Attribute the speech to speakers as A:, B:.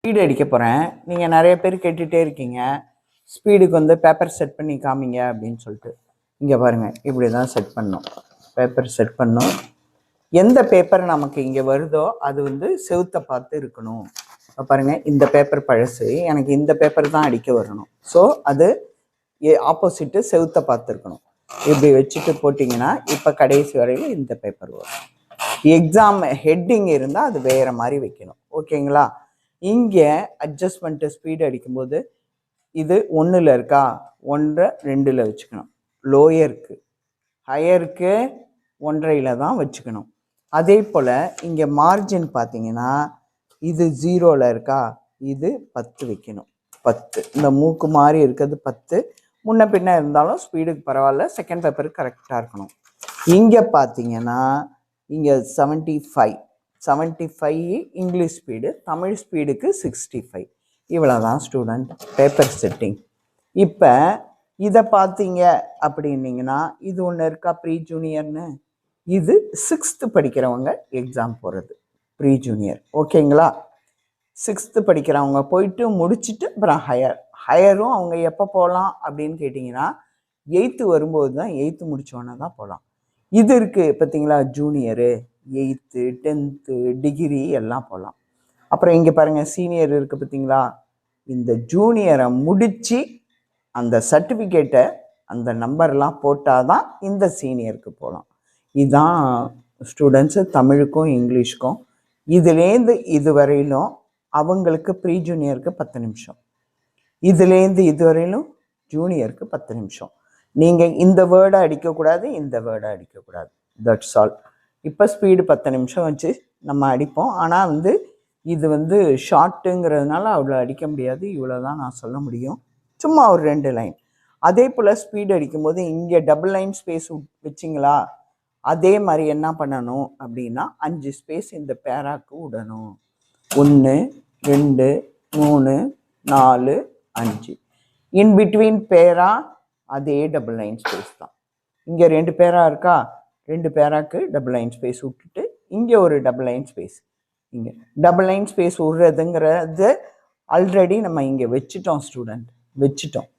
A: Speed அடிக்க போகிறேன். நீங்கள் நிறைய பேர் கேட்டுகிட்டே இருக்கீங்க, ஸ்பீடுக்கு வந்து பேப்பர் செட் பண்ணி காமிங்க அப்படின்னு சொல்லிட்டு. இங்கே பாருங்கள், இப்படி தான் செட் பண்ணணும். பேப்பர் செட் பண்ணணும். எந்த பேப்பர் நமக்கு இங்கே வருதோ அது வந்து செவுத்தை பார்த்து இருக்கணும். இப்போ பாருங்கள், இந்த பேப்பர் பழசு, எனக்கு இந்த பேப்பர் தான் அடிக்க வரணும். ஸோ அது ஆப்போசிட்டு செவுத்தை பார்த்து இருக்கணும். இப்படி வச்சுட்டு போட்டிங்கன்னா இப்போ கடைசி வரையில் இந்த பேப்பர் வரும். எக்ஸாம் ஹெட்டிங் இருந்தால் அது வேறு மாதிரி வைக்கணும். ஓகேங்களா? இங்கே அட்ஜஸ்ட்மெண்ட்டு ஸ்பீடு அடிக்கும்போது இது 1ல் இருக்கா, 1 2ல் வச்சுக்கணும். லோயருக்கு ஹையருக்கு 1.5ல் தான் வச்சுக்கணும். அதே போல் இங்கே மார்ஜின் பார்த்தீங்கன்னா இது 0ல் இருக்கா, இது 10 வைக்கணும். 10 இந்த மூக்கு மாதிரி இருக்கிறது 10. முன்ன பின்ன இருந்தாலும் ஸ்பீடுக்கு பரவாயில்ல, செகண்ட் பேப்பருக்கு கரெக்டாக இருக்கணும். இங்கே பார்த்தீங்கன்னா இங்கே 75 இங்கிலீஷ் ஸ்பீடு, தமிழ் ஸ்பீடுக்கு 65. இவ்வளோ தான் ஸ்டூடெண்ட் பேப்பர் செட்டிங். இப்போ இதை பார்த்தீங்க அப்படின்னீங்கன்னா இது ஒன்று இருக்கா, ப்ரீ ஜூனியர்னு. இது 6th படிக்கிறவங்க எக்ஸாம் போகிறது ப்ரீ ஜூனியர். ஓகேங்களா? 6th படிக்கிறவங்க போயிட்டு முடிச்சுட்டு அப்புறம் ஹையரும் அவங்க எப்போ போகலாம் அப்படின்னு கேட்டிங்கன்னா 8th வரும்போது தான், 8th முடித்தோன்னே தான் போகலாம். இது இருக்குது பார்த்தீங்களா, ஜூனியரு, 8th 10th டிகிரி எல்லாம் போகலாம். அப்புறம் இங்கே பாருங்கள் சீனியர் இருக்குது பார்த்தீங்களா, இந்த ஜூனியரை முடித்து அந்த சர்டிஃபிகேட்டை அந்த நம்பர்லாம் போட்டால் தான் இந்த சீனியருக்கு போகலாம். இதுதான் ஸ்டூடெண்ட்ஸு தமிழுக்கும் இங்கிலீஷுக்கும். இதுலேருந்து இது வரையிலும் அவங்களுக்கு ப்ரீ ஜூனியருக்கு 10 நிமிஷம், இதுலேருந்து இது வரையிலும் ஜூனியருக்கு 10 நிமிஷம். நீங்கள் இந்த வேர்டை அடிக்கக்கூடாது, இந்த வேர்டை அடிக்கக்கூடாது. That's all. இப்போ ஸ்பீடு 10 நிமிஷம் வச்சு நம்ம அடிப்போம். ஆனால் வந்து இது வந்து ஷார்ட்டுங்கிறதுனால அவ்வளோ அடிக்க முடியாது. இவ்வளோ தான் நான் சொல்ல முடியும், சும்மா ஒரு 2 லைன். அதே போல் ஸ்பீடு அடிக்கும்போது இங்கே டபுள் லைன் ஸ்பேஸ் வச்சிங்களா, அதே மாதிரி என்ன பண்ணணும் அப்படின்னா 5 ஸ்பேஸ் இந்த பேராக்கு விடணும். 1 2 3 4 5. இன் பிட்வீன் பேரா அதே டபுள் லைன் ஸ்பேஸ் தான். இங்கே 2 பேரா இருக்கா, 2 பேராக்கு டபுள் லைன் ஸ்பேஸ் விட்டுட்டு இங்கே ஒரு டபுள் லைன் ஸ்பேஸ். இங்கே டபுள் லைன் ஸ்பேஸ் விடுறதுங்கிறது ஆல்ரெடி நம்ம இங்கே வச்சுட்டோம் ஸ்டூடெண்ட், வச்சுட்டோம்.